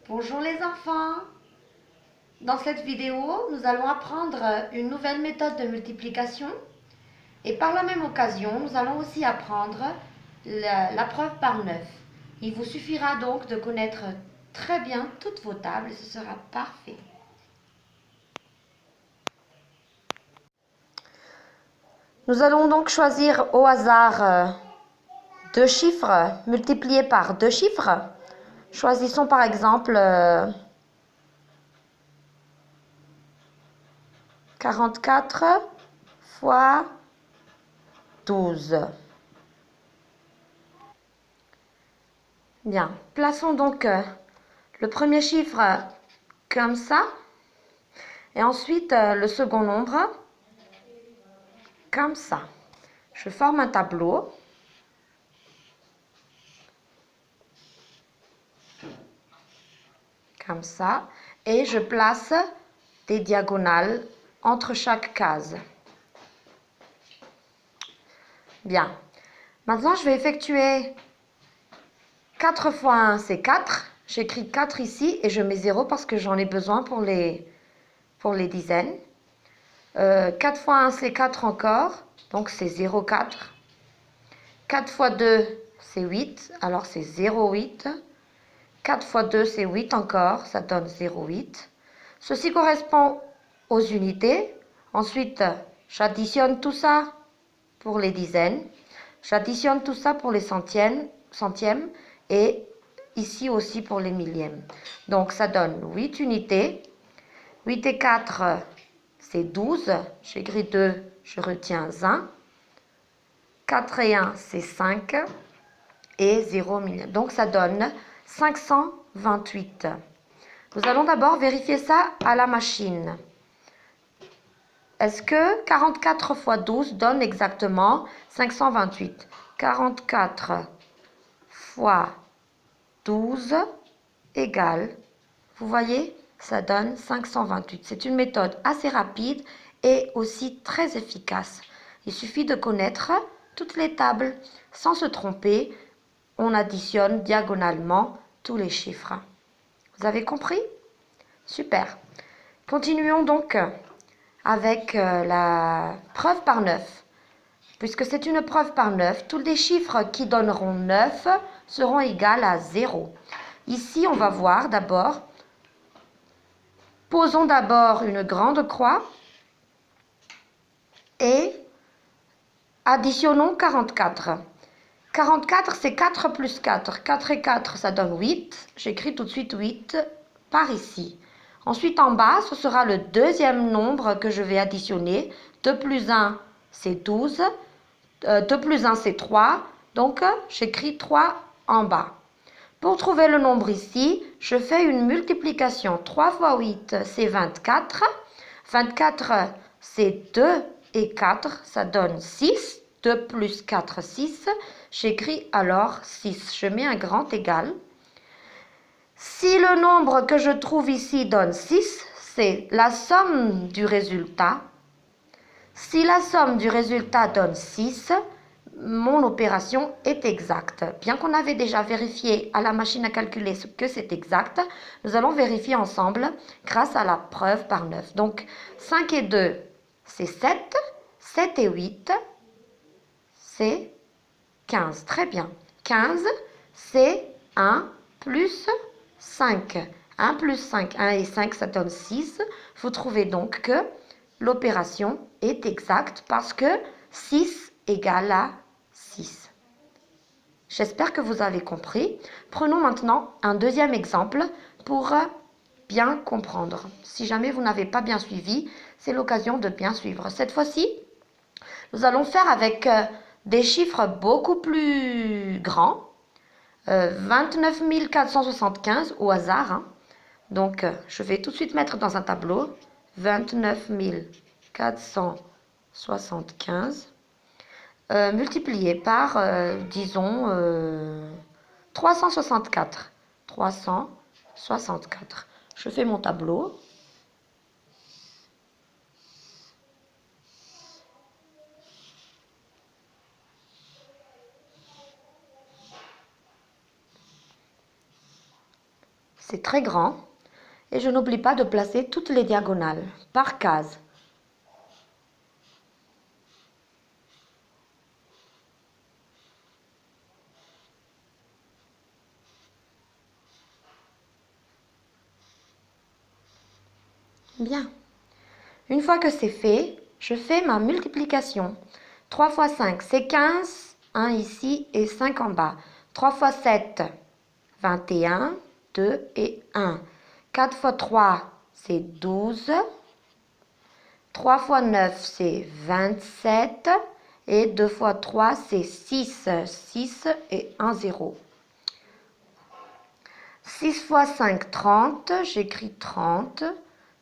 Bonjour les enfants! Dans cette vidéo, nous allons apprendre une nouvelle méthode de multiplication et par la même occasion, nous allons aussi apprendre la preuve par 9. Il vous suffira donc de connaître très bien toutes vos tables et ce sera parfait. Nous allons donc choisir au hasard deux chiffres multipliés par deux chiffres. Choisissons par exemple 44 fois 12. Bien, plaçons donc le premier chiffre comme ça et ensuite le second nombre comme ça. Je forme un tableau. Comme ça. Et je place des diagonales entre chaque case. Bien. Maintenant, je vais effectuer 4 fois 1, c'est 4. J'écris 4 ici et je mets 0 parce que j'en ai besoin pour les dizaines. 4 fois 1, c'est 4 encore. Donc, c'est 0,4. 4 fois 2, c'est 8. Alors, c'est 0,8. 4 fois 2, c'est 8 encore. Ça donne 0,8. Ceci correspond aux unités. Ensuite, j'additionne tout ça pour les dizaines. J'additionne tout ça pour les centièmes et ici aussi pour les millièmes. Donc, ça donne 8 unités. 8 et 4, c'est 12. J'écris 2, je retiens 1. 4 et 1, c'est 5. Et 0 millième. Donc, ça donne 528. Nous allons d'abord vérifier ça à la machine. Est-ce que 44 fois 12 donne exactement 528? 44 fois 12 égale, vous voyez, ça donne 528. C'est une méthode assez rapide et aussi très efficace. Il suffit de connaître toutes les tables. Sans se tromper, on additionne diagonalement tous les chiffres. Vous avez compris? Super. Continuons donc avec la preuve par 9. Puisque c'est une preuve par 9, tous les chiffres qui donneront 9 seront égaux à 0. Ici, on va voir d'abord, posons d'abord une grande croix et additionnons 44. 44, c'est 4 plus 4. 4 et 4, ça donne 8. J'écris tout de suite 8 par ici. Ensuite, en bas, ce sera le deuxième nombre que je vais additionner. 2 plus 1, c'est 12. 2 plus 1, c'est 3. Donc, j'écris 3 en bas. Pour trouver le nombre ici, je fais une multiplication. 3 fois 8, c'est 24. 24, c'est 2 et 4, ça donne 6. 2 plus 4, 6. J'écris alors 6. Je mets un grand égal. Si le nombre que je trouve ici donne 6, c'est la somme du résultat. Si la somme du résultat donne 6, mon opération est exacte. Bien qu'on avait déjà vérifié à la machine à calculer ce que c'est exact, nous allons vérifier ensemble grâce à la preuve par 9. Donc, 5 et 2, c'est 7. 7 et 8, c'est 15. Très bien. 15, c'est 1 plus 5. 1 plus 5, 1 et 5, ça donne 6. Vous trouvez donc que l'opération est exacte parce que 6 égale à 6. J'espère que vous avez compris. Prenons maintenant un deuxième exemple pour bien comprendre. Si jamais vous n'avez pas bien suivi, c'est l'occasion de bien suivre. Cette fois-ci, nous allons faire avec des chiffres beaucoup plus grands. 29 475 au hasard. Hein. Donc, je vais tout de suite mettre dans un tableau 29 475 multiplié par, disons, 364. 364. Je fais mon tableau. c'est très grand. Et je n'oublie pas de placer toutes les diagonales par case. Bien. Une fois que c'est fait, je fais ma multiplication. 3 fois 5, c'est 15. 1 ici et 5 en bas. 3 fois 7, 21. 2 et 1. 4 fois 3, c'est 12. 3 fois 9, c'est 27. Et 2 fois 3, c'est 6. 6 et 1, 0. 6 fois 5, 30. J'écris 30.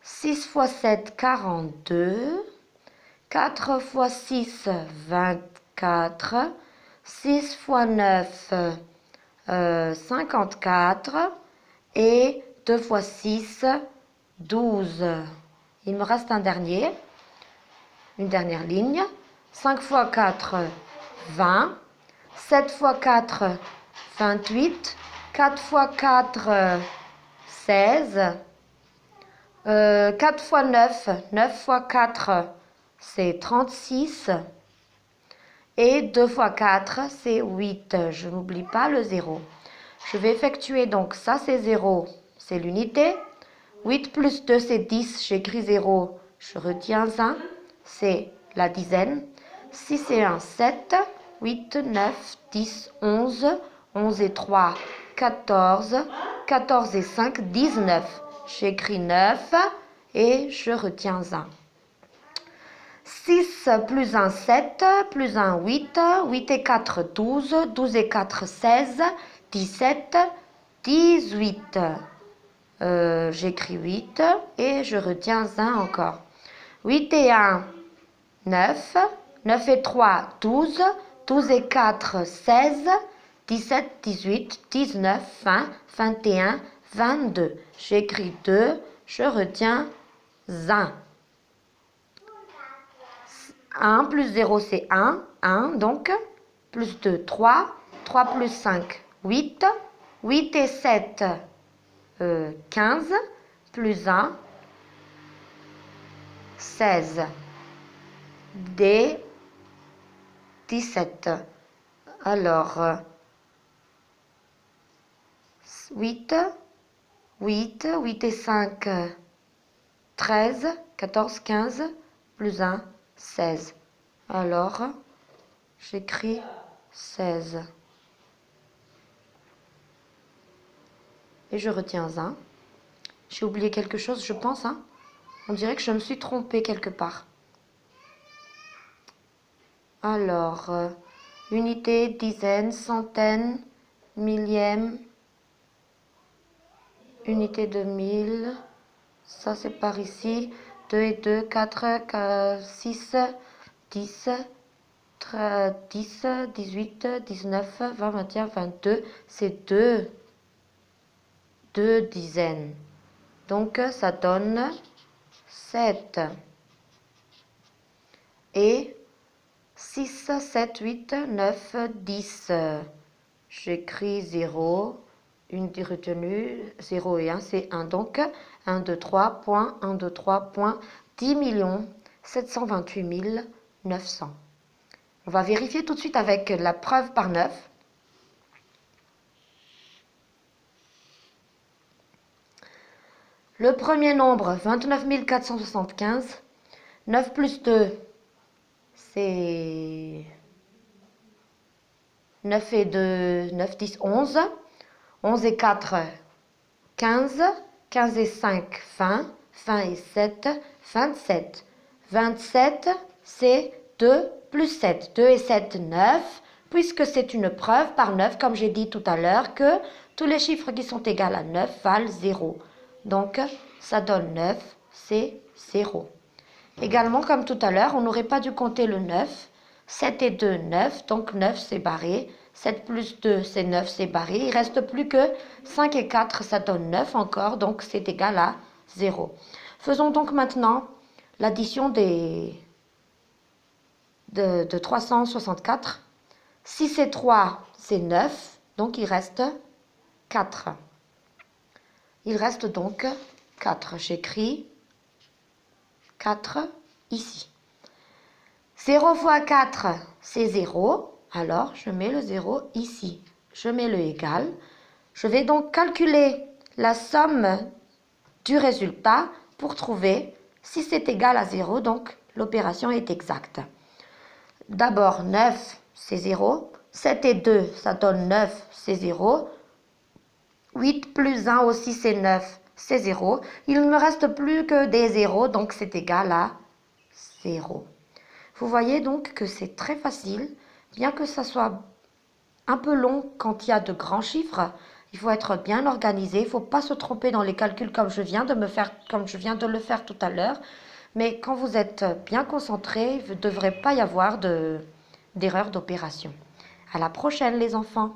6 fois 7, 42. 4 fois 6, 24. 6 fois 9, 54. Et 2 fois 6, 12. Il me reste une dernière ligne. 5 fois 4, 20. 7 fois 4, 28. 4 fois 4, 16. 4 fois 9, 9 fois 4, c'est 36. Et 2 fois 4, c'est 8. Je n'oublie pas le 0. Je vais effectuer donc ça, c'est 0, c'est l'unité. 8 plus 2, c'est 10. J'écris 0, je retiens 1, c'est la dizaine. 6 et 1, 7. 8, 9, 10, 11. 11 et 3, 14. 14 et 5, 19. J'écris 9 et je retiens 1. 6 plus 1, 7. Plus 1, 8. 8 et 4, 12. 12 et 4, 16. 17. 18. J'écris 8 et je retiens 1 encore. 8 et 1, 9. 9 et 3, 12. 12 et 4, 16. 17, 18, 19, 20, 21, 22. J'écris 2, je retiens 1. 1 plus 0, c'est 1. 1, donc. Plus 2, 3. 3 plus 5, 8. 8 et 7, 15. Plus 1, 16. D, 17. Alors, 8. 8. 8 et 5, 13. 14, 15. Plus 1, 16. Alors, j'écris 16. Et je retiens 1. J'ai oublié quelque chose, je pense. Hein. On dirait que je me suis trompée quelque part. Alors, unité, dizaine, centaine, millième, unité de 1000. Ça, c'est par ici. 2 et 2, 4, 6, 10, 10, 18, 19, 20, 21, 22. C'est 2 dizaines. Donc, ça donne 7. Et 6, 7, 8, 9, 10. J'écris 0. Une retenue, 0 et 1, c'est 1. Donc, 1, 2, 3, point, 1, 2, 3, point, 10 728 900. On va vérifier tout de suite avec la preuve par 9. Le premier nombre, 29 475. 9 plus 2, c'est 9 et 2, 9, 10, 11. 11 et 4, 15. 15 et 5, 20. 20 et 7, 27. 27, c'est 2 plus 7. 2 et 7, 9. Puisque c'est une preuve par 9, comme j'ai dit tout à l'heure, que tous les chiffres qui sont égaux à 9 valent 0. Donc, ça donne 9, c'est 0. Également, comme tout à l'heure, on n'aurait pas dû compter le 9. 7 et 2, 9. Donc, 9, c'est barré. 7 plus 2, c'est 9, c'est barré. Il ne reste plus que 5 et 4, ça donne 9 encore. Donc, c'est égal à 0. Faisons donc maintenant l'addition de 364. 6 et 3, c'est 9. Donc, il reste 4. Il reste donc 4. J'écris 4 ici. 0 fois 4, c'est 0. Alors, je mets le 0 ici. Je mets le égal. Je vais donc calculer la somme du résultat pour trouver si c'est égal à 0. Donc, l'opération est exacte. D'abord, 9, c'est 0. 7 et 2, ça donne 9, c'est 0. 8 plus 1 aussi, c'est 9, c'est 0. Il ne me reste plus que des 0, donc c'est égal à 0. Vous voyez donc que c'est très facile, bien que ça soit un peu long quand il y a de grands chiffres. Il faut être bien organisé, il ne faut pas se tromper dans les calculs comme je viens de le faire tout à l'heure. Mais quand vous êtes bien concentré, il ne devrait pas y avoir d'erreur d'opération. À la prochaine les enfants.